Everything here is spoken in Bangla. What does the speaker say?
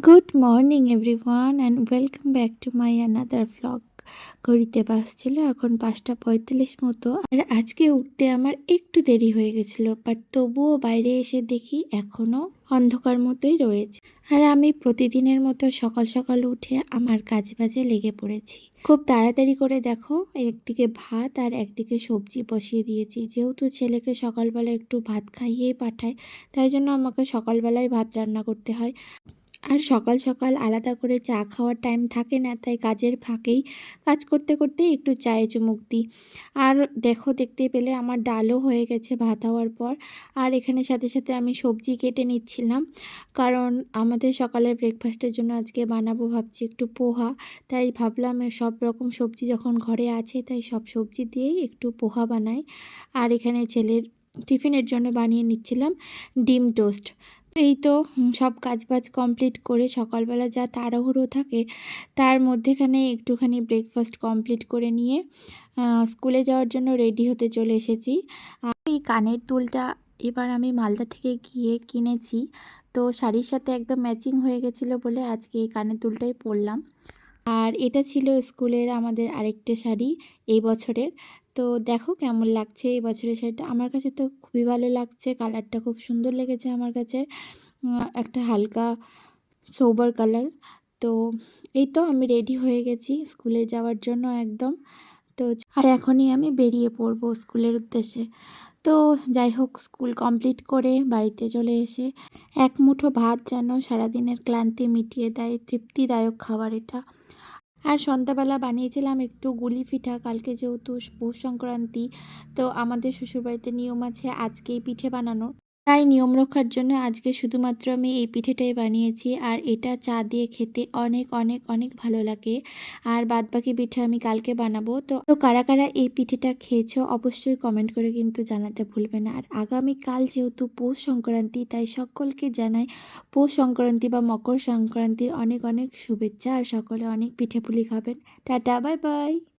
Good morning everyone and welcome back to my another vlog. ঘড়িতে বাজছিল এখন ৫টা ৪৫ মতো। আর আজকে উঠতে আমার একটু দেরি হয়ে গেছিলো, বাট তবুও বাইরে এসে দেখি এখনও অন্ধকার মতোই রয়েছে। আর আমি প্রতিদিনের মতো সকাল সকাল উঠে আমার কাজ বাজে লেগে পড়েছি। খুব তাড়াতাড়ি করে দেখো, একদিকে ভাত আর একদিকে সবজি বসিয়ে দিয়েছি। যেহেতু ছেলেকে সকালবেলা একটু ভাত খাইয়েই পাঠায়, তাই জন্য আমাকে সকালবেলায় ভাত রান্না করতে হয়। আর সকাল সকাল আলাদা করে চা খাওয়ার টাইম থাকে না, তাই কাজের ফাঁকেই কাজ করতে করতে একটু চায়ে চুমুক দিই। আর দেখো, দেখতে পেলে আমার ডালও হয়ে গেছে ভাত হওয়ার পর। আর এখানে সাথে সাথে আমি সবজি কেটে নিচ্ছিলাম, কারণ আমাদের সকালের ব্রেকফাস্টের জন্য আজকে বানাবো ভাবছি একটু পোহা। তাই ভাবলাম সব রকম সবজি যখন ঘরে আছে, তাই সব সবজি দিয়েই একটু পোহা বানাই। আর এখানে ছেলের টিফিনের জন্য বানিয়ে নিচ্ছিলাম ডিম টোস্ট। এই তো সব কাজবাজ কমপ্লিট করে সকালবেলা যা তাড়াহুড়ো থাকে, তার মধ্যেখানে একটুখানি ব্রেকফাস্ট কমপ্লিট করে নিয়ে স্কুলে যাওয়ার জন্য রেডি হতে চলে এসেছি। এই কানের দুলটা এবার আমি মালদা থেকে গিয়ে কিনেছি, তো শাড়ির সাথে একদম ম্যাচিং হয়ে গেছিলো বলে আজকে এই কানের দুলটাই পরলাম। আর এটা ছিল স্কুলের আমাদের আরেকটা শাড়ি এই বছরের। তো দেখো কেমন লাগছে এই বছরের শাড়িটা। আমার কাছে তো খুবই ভালো লাগছে, কালারটা খুব সুন্দর লেগেছে আমার কাছে। একটা হালকা সোবার কালার। তো এই তো আমি রেডি হয়ে গেছি স্কুলে যাওয়ার জন্য একদম। তো আর এখনই আমি বেরিয়ে পড়বো স্কুলের উদ্দেশ্যে। তো যাই হোক, স্কুল কমপ্লিট করে বাড়িতে চলে এসে এক মুঠো ভাত যেন সারাদিনের ক্লান্তি মিটিয়ে দেয়, তৃপ্তিদায়ক খাবার এটা। আর সন্ধ্যাবেলা বানিয়েছিলাম একটু গুলি পিঠা, কালকে যেহেতু পৌষ সংক্রান্তি, তো আমাদের শ্বশুরবাড়িতে নিয়ম আছে আজকেই পিঠে বানানো। তাই নিয়ম রক্ষার জন্য আজকে শুধুমাত্র আমি এই পিঠেটাই বানিয়েছি। আর এটা চা দিয়ে খেতে অনেক অনেক অনেক ভালো লাগে। আর বাদবাকি পিঠে আমি কালকে বানাবো। তো তো কারা কারা এই পিঠেটা খেয়েছো অবশ্যই কমেন্ট করে কিন্তু জানাতে ভুলবে না। আর আগামীকাল যেহেতু পৌষ সংক্রান্তি, তাই সকলকে জানাই পৌষ সংক্রান্তি বা মকর সংক্রান্তির অনেক অনেক শুভেচ্ছা। আর সকলে অনেক পিঠেপুলি খাবেন। Tata, bye bye.